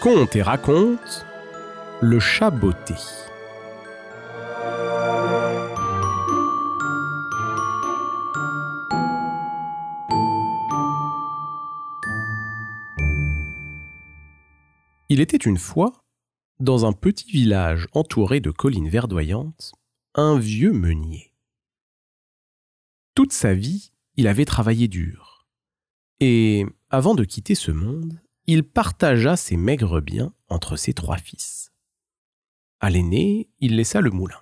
Conte et raconte le chat botté. Il était une fois, dans un petit village entouré de collines verdoyantes, un vieux meunier. Toute sa vie, il avait travaillé dur. Et, avant de quitter ce monde, il partagea ses maigres biens entre ses 3 fils. À l'aîné, il laissa le moulin.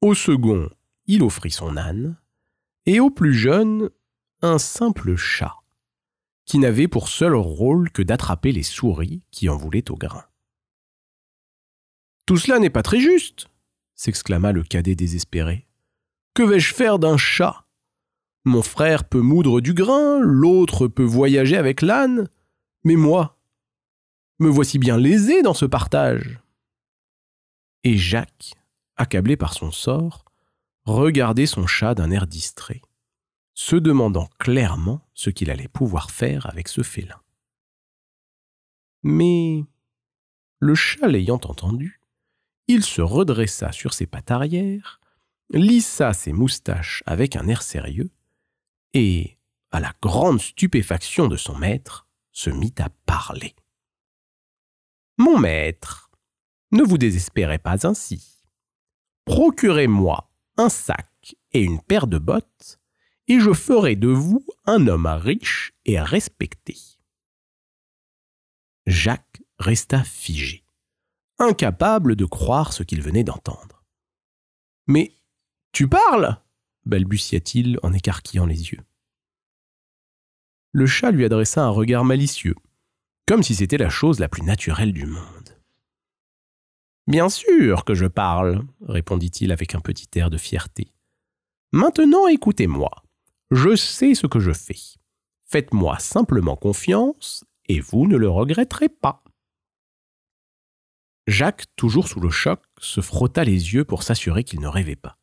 Au second, il offrit son âne. Et au plus jeune, un simple chat, qui n'avait pour seul rôle que d'attraper les souris qui en voulaient au grain. « Tout cela n'est pas très juste !» s'exclama le cadet désespéré. « Que vais-je faire d'un chat ? Mon frère peut moudre du grain, l'autre peut voyager avec l'âne, mais moi, me voici bien lésé dans ce partage. » Et Jacques, accablé par son sort, regardait son chat d'un air distrait, se demandant clairement ce qu'il allait pouvoir faire avec ce félin. Mais, le chat l'ayant entendu, il se redressa sur ses pattes arrière, lissa ses moustaches avec un air sérieux et, à la grande stupéfaction de son maître, se mit à parler. « Mon maître, ne vous désespérez pas ainsi. Procurez-moi un sac et une paire de bottes, et je ferai de vous un homme riche et respecté. » Jacques resta figé, incapable de croire ce qu'il venait d'entendre. « Mais tu parles ?» balbutia-t-il en écarquillant les yeux. Le chat lui adressa un regard malicieux, comme si c'était la chose la plus naturelle du monde. « Bien sûr que je parle, » répondit-il avec un petit air de fierté. « Maintenant écoutez-moi, je sais ce que je fais. Faites-moi simplement confiance et vous ne le regretterez pas. » Jacques, toujours sous le choc, se frotta les yeux pour s'assurer qu'il ne rêvait pas.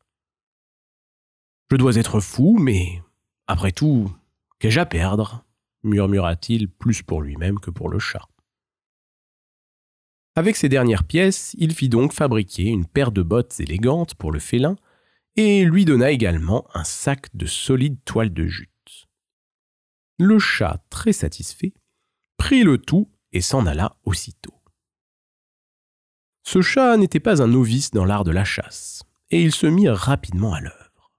« Je dois être fou, mais après tout, qu'ai-je à perdre ?» murmura-t-il plus pour lui-même que pour le chat. Avec ces dernières pièces, il fit donc fabriquer une paire de bottes élégantes pour le félin et lui donna également un sac de solide toile de jute. Le chat, très satisfait, prit le tout et s'en alla aussitôt. Ce chat n'était pas un novice dans l'art de la chasse, et il se mit rapidement à l'œuvre.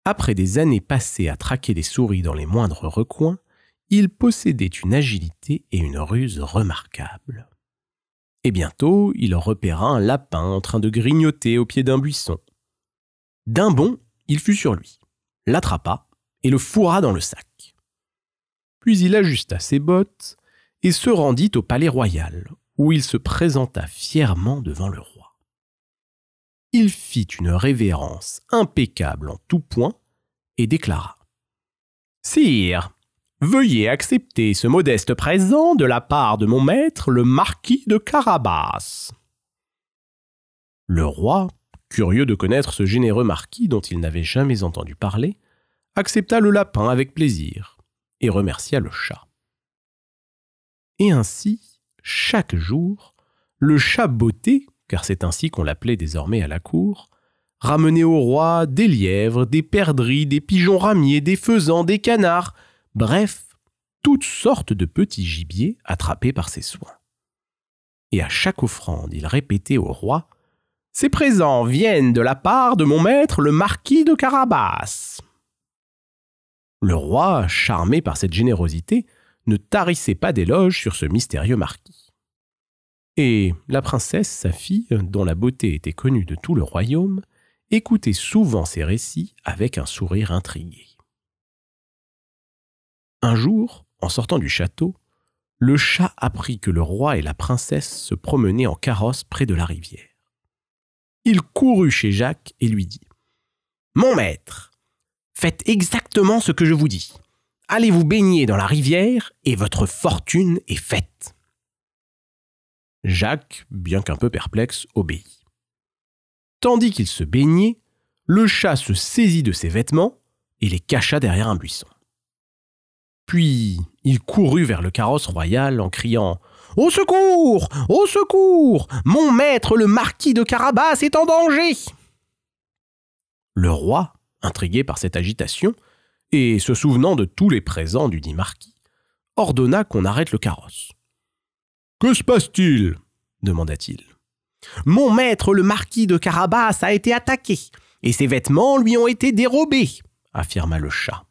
Après des années passées à traquer les souris dans les moindres recoins, il possédait une agilité et une ruse remarquables. Et bientôt, il repéra un lapin en train de grignoter au pied d'un buisson. D'un bond, il fut sur lui, l'attrapa et le fourra dans le sac. Puis il ajusta ses bottes et se rendit au palais royal, où il se présenta fièrement devant le roi. Il fit une révérence impeccable en tout point et déclara : « Sire, veuillez accepter ce modeste présent de la part de mon maître, le marquis de Carabas. » Le roi, curieux de connaître ce généreux marquis dont il n'avait jamais entendu parler, accepta le lapin avec plaisir et remercia le chat. Et ainsi, chaque jour, le chat botté, car c'est ainsi qu'on l'appelait désormais à la cour, ramenait au roi des lièvres, des perdrix, des pigeons ramiers, des faisans, des canards, bref, toutes sortes de petits gibiers attrapés par ses soins. Et à chaque offrande, il répétait au roi : « Ces présents viennent de la part de mon maître, le marquis de Carabas. » Le roi, charmé par cette générosité, ne tarissait pas d'éloges sur ce mystérieux marquis. Et la princesse, sa fille, dont la beauté était connue de tout le royaume, écoutait souvent ses récits avec un sourire intrigué. Un jour, en sortant du château, le chat apprit que le roi et la princesse se promenaient en carrosse près de la rivière. Il courut chez Jacques et lui dit : « Mon maître, faites exactement ce que je vous dis. Allez vous baigner dans la rivière et votre fortune est faite. » Jacques, bien qu'un peu perplexe, obéit. Tandis qu'il se baignait, le chat se saisit de ses vêtements et les cacha derrière un buisson. Puis il courut vers le carrosse royal en criant « Au secours! Au secours! Mon maître, le marquis de Carabas, est en danger !» Le roi, intrigué par cette agitation, et se souvenant de tous les présents du dit marquis, ordonna qu'on arrête le carrosse. « Que se passe-t-il » demanda-t-il. « Mon maître, le marquis de Carabas, a été attaqué, et ses vêtements lui ont été dérobés, » affirma le chat.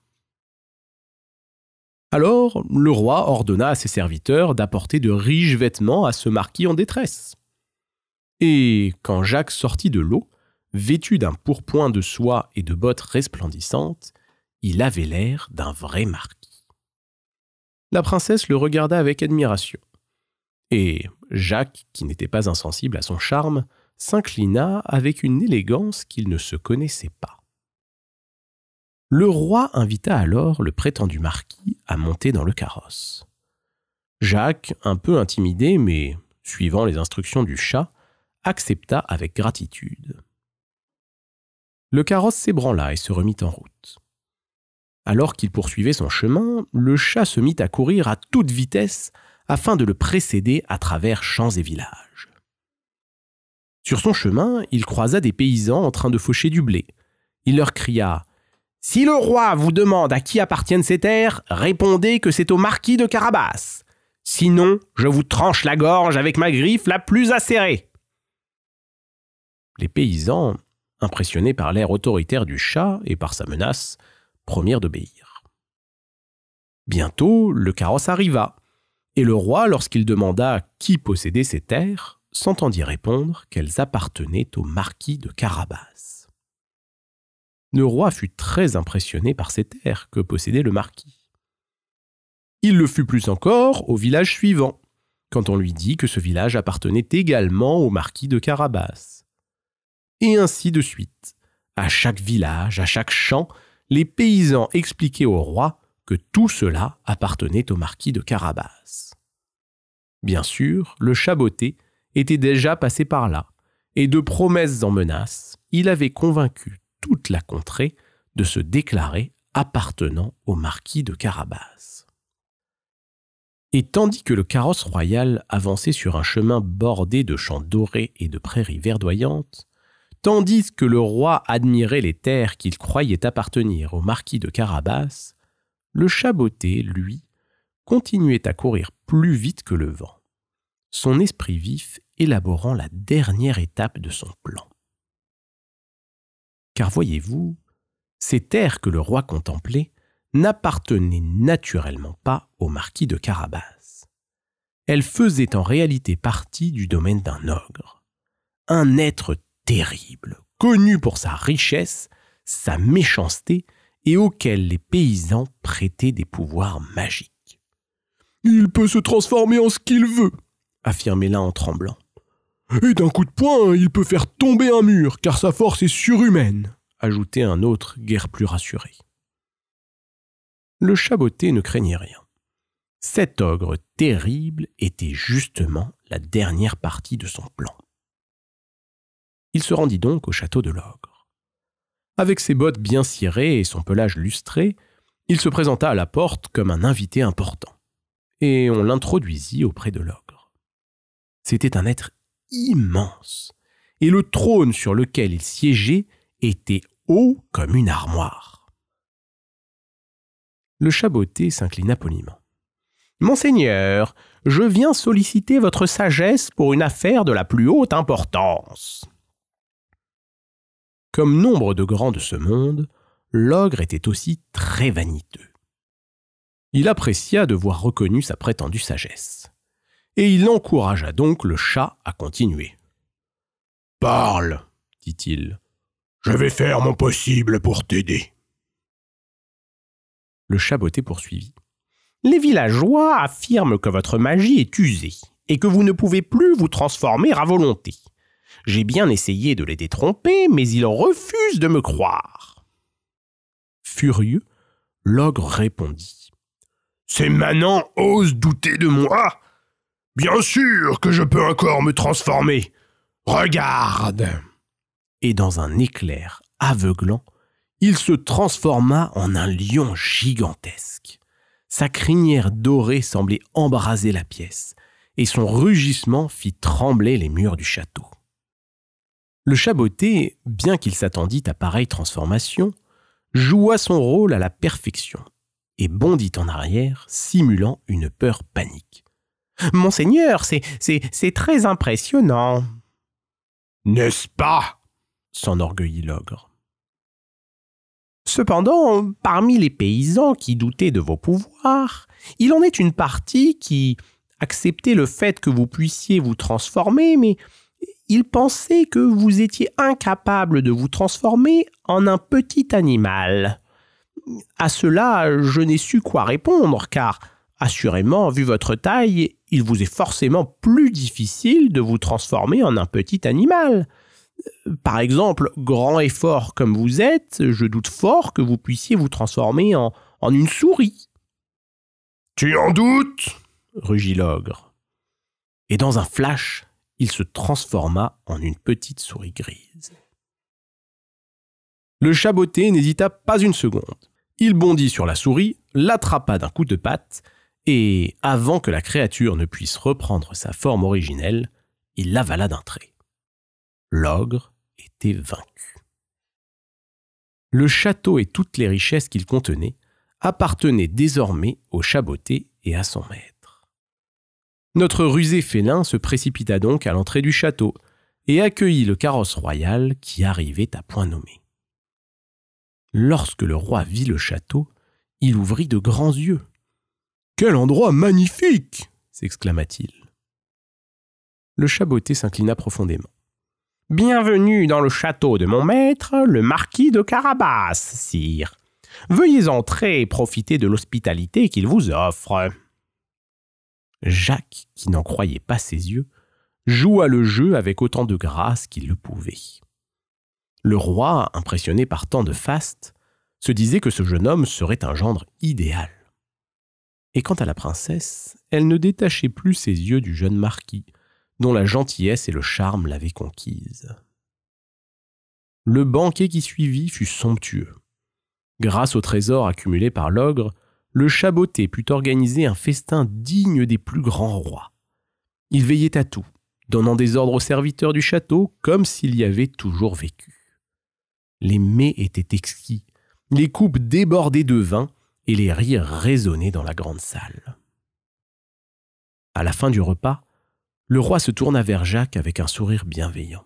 Alors, le roi ordonna à ses serviteurs d'apporter de riches vêtements à ce marquis en détresse. Et quand Jacques sortit de l'eau, vêtu d'un pourpoint de soie et de bottes resplendissantes, il avait l'air d'un vrai marquis. La princesse le regarda avec admiration. Et Jacques, qui n'était pas insensible à son charme, s'inclina avec une élégance qu'il ne se connaissait pas. Le roi invita alors le prétendu marquis à monter dans le carrosse. Jacques, un peu intimidé, mais suivant les instructions du chat, accepta avec gratitude. Le carrosse s'ébranla et se remit en route. Alors qu'il poursuivait son chemin, le chat se mit à courir à toute vitesse afin de le précéder à travers champs et villages. Sur son chemin, il croisa des paysans en train de faucher du blé. Il leur cria « Si le roi vous demande à qui appartiennent ces terres, répondez que c'est au marquis de Carabas. Sinon, je vous tranche la gorge avec ma griffe la plus acérée. » Les paysans, impressionnés par l'air autoritaire du chat et par sa menace, promirent d'obéir. Bientôt, le carrosse arriva, et le roi, lorsqu'il demanda qui possédait ces terres, s'entendit répondre qu'elles appartenaient au marquis de Carabas. Le roi fut très impressionné par ces terres que possédait le marquis. Il le fut plus encore au village suivant, quand on lui dit que ce village appartenait également au marquis de Carabas. Et ainsi de suite. À chaque village, à chaque champ, les paysans expliquaient au roi que tout cela appartenait au marquis de Carabas. Bien sûr, le chat botté était déjà passé par là, et de promesses en menaces, il avait convaincu toute la contrée de se déclarer appartenant au marquis de Carabas. Et tandis que le carrosse royal avançait sur un chemin bordé de champs dorés et de prairies verdoyantes, tandis que le roi admirait les terres qu'il croyait appartenir au marquis de Carabas, le chat botté, lui, continuait à courir plus vite que le vent, son esprit vif élaborant la dernière étape de son plan. Car voyez-vous, ces terres que le roi contemplait n'appartenaient naturellement pas au marquis de Carabas. Elles faisaient en réalité partie du domaine d'un ogre, un être terrible, connu pour sa richesse, sa méchanceté et auquel les paysans prêtaient des pouvoirs magiques. « Il peut se transformer en ce qu'il veut », affirmait l'un en tremblant. « Et d'un coup de poing, il peut faire tomber un mur, car sa force est surhumaine », ajoutait un autre guère plus rassuré. Le chat botté ne craignait rien. Cet ogre terrible était justement la dernière partie de son plan. Il se rendit donc au château de l'ogre. Avec ses bottes bien cirées et son pelage lustré, il se présenta à la porte comme un invité important, et on l'introduisit auprès de l'ogre. C'était un être immense, et le trône sur lequel il siégeait était haut comme une armoire. Le chat botté s'inclina poliment. « Monseigneur, je viens solliciter votre sagesse pour une affaire de la plus haute importance. » Comme nombre de grands de ce monde, l'ogre était aussi très vaniteux. Il apprécia de voir reconnue sa prétendue sagesse, et il encouragea donc le chat à continuer. « Parle, dit-il, je vais faire mon possible pour t'aider. » Le chat botté poursuivit. « Les villageois affirment que votre magie est usée et que vous ne pouvez plus vous transformer à volonté. J'ai bien essayé de les détromper, mais ils refusent de me croire. » Furieux, l'ogre répondit. « Ces manants osent douter de moi. Bien sûr que je peux encore me transformer. Regarde !» Et dans un éclair aveuglant, il se transforma en un lion gigantesque. Sa crinière dorée semblait embraser la pièce, et son rugissement fit trembler les murs du château. Le chaboté, bien qu'il s'attendît à pareille transformation, joua son rôle à la perfection et bondit en arrière, simulant une peur panique. « Monseigneur, c'est très impressionnant. »« N'est-ce pas ?» s'enorgueillit l'ogre. « Cependant, parmi les paysans qui doutaient de vos pouvoirs, il en est une partie qui acceptait le fait que vous puissiez vous transformer, mais ils pensaient que vous étiez incapable de vous transformer en un petit animal. À cela, je n'ai su quoi répondre, car, assurément, vu votre taille, il vous est forcément plus difficile de vous transformer en un petit animal. Par exemple, grand et fort comme vous êtes, je doute fort que vous puissiez vous transformer en une souris. »« Tu en doutes ?» rugit l'ogre. Et dans un flash, il se transforma en une petite souris grise. Le chaboté n'hésita pas une seconde. Il bondit sur la souris, l'attrapa d'un coup de patte, et, avant que la créature ne puisse reprendre sa forme originelle, il l'avala d'un trait. L'ogre était vaincu. Le château et toutes les richesses qu'il contenait appartenaient désormais au chaboté et à son maître. Notre rusé félin se précipita donc à l'entrée du château et accueillit le carrosse royal qui arrivait à point nommé. Lorsque le roi vit le château, il ouvrit de grands yeux. « Quel endroit magnifique !» s'exclama-t-il. Le chaboté s'inclina profondément. « Bienvenue dans le château de mon maître, le marquis de Carabas, sire. Veuillez entrer et profiter de l'hospitalité qu'il vous offre. » Jacques, qui n'en croyait pas ses yeux, joua le jeu avec autant de grâce qu'il le pouvait. Le roi, impressionné par tant de faste, se disait que ce jeune homme serait un gendre idéal. Et quant à la princesse, elle ne détachait plus ses yeux du jeune marquis, dont la gentillesse et le charme l'avaient conquise. Le banquet qui suivit fut somptueux. Grâce au trésor accumulé par l'ogre, le chaboté put organiser un festin digne des plus grands rois. Il veillait à tout, donnant des ordres aux serviteurs du château comme s'il y avait toujours vécu. Les mets étaient exquis, les coupes débordaient de vin et les rires résonnaient dans la grande salle. À la fin du repas, le roi se tourna vers Jacques avec un sourire bienveillant.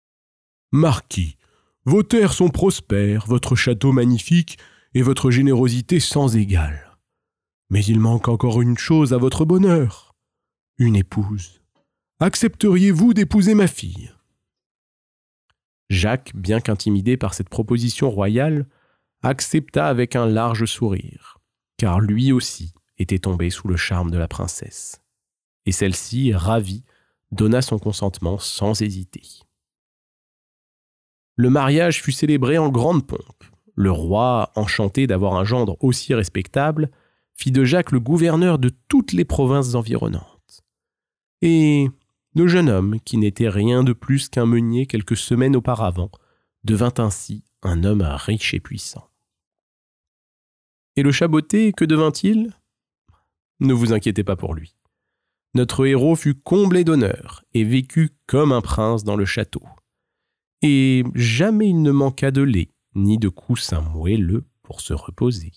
« Marquis, vos terres sont prospères, votre château magnifique et votre générosité sans égale. Mais il manque encore une chose à votre bonheur, une épouse. Accepteriez-vous d'épouser ma fille ?» Jacques, bien qu'intimidé par cette proposition royale, accepta avec un large sourire, car lui aussi était tombé sous le charme de la princesse. Et celle-ci, ravie, donna son consentement sans hésiter. Le mariage fut célébré en grande pompe. Le roi, enchanté d'avoir un gendre aussi respectable, fit de Jacques le gouverneur de toutes les provinces environnantes. Et le jeune homme, qui n'était rien de plus qu'un meunier quelques semaines auparavant, devint ainsi un homme riche et puissant. Et le chaboté, que devint-il ? Ne vous inquiétez pas pour lui. Notre héros fut comblé d'honneur et vécut comme un prince dans le château. Et jamais il ne manqua de lait ni de coussins moelleux pour se reposer.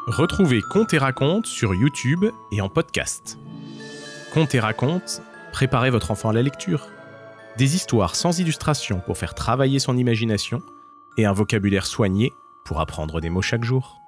Retrouvez Contes et Racontes sur YouTube et en podcast. Contes et Racontes, préparez votre enfant à la lecture. Des histoires sans illustration pour faire travailler son imagination et un vocabulaire soigné pour apprendre des mots chaque jour.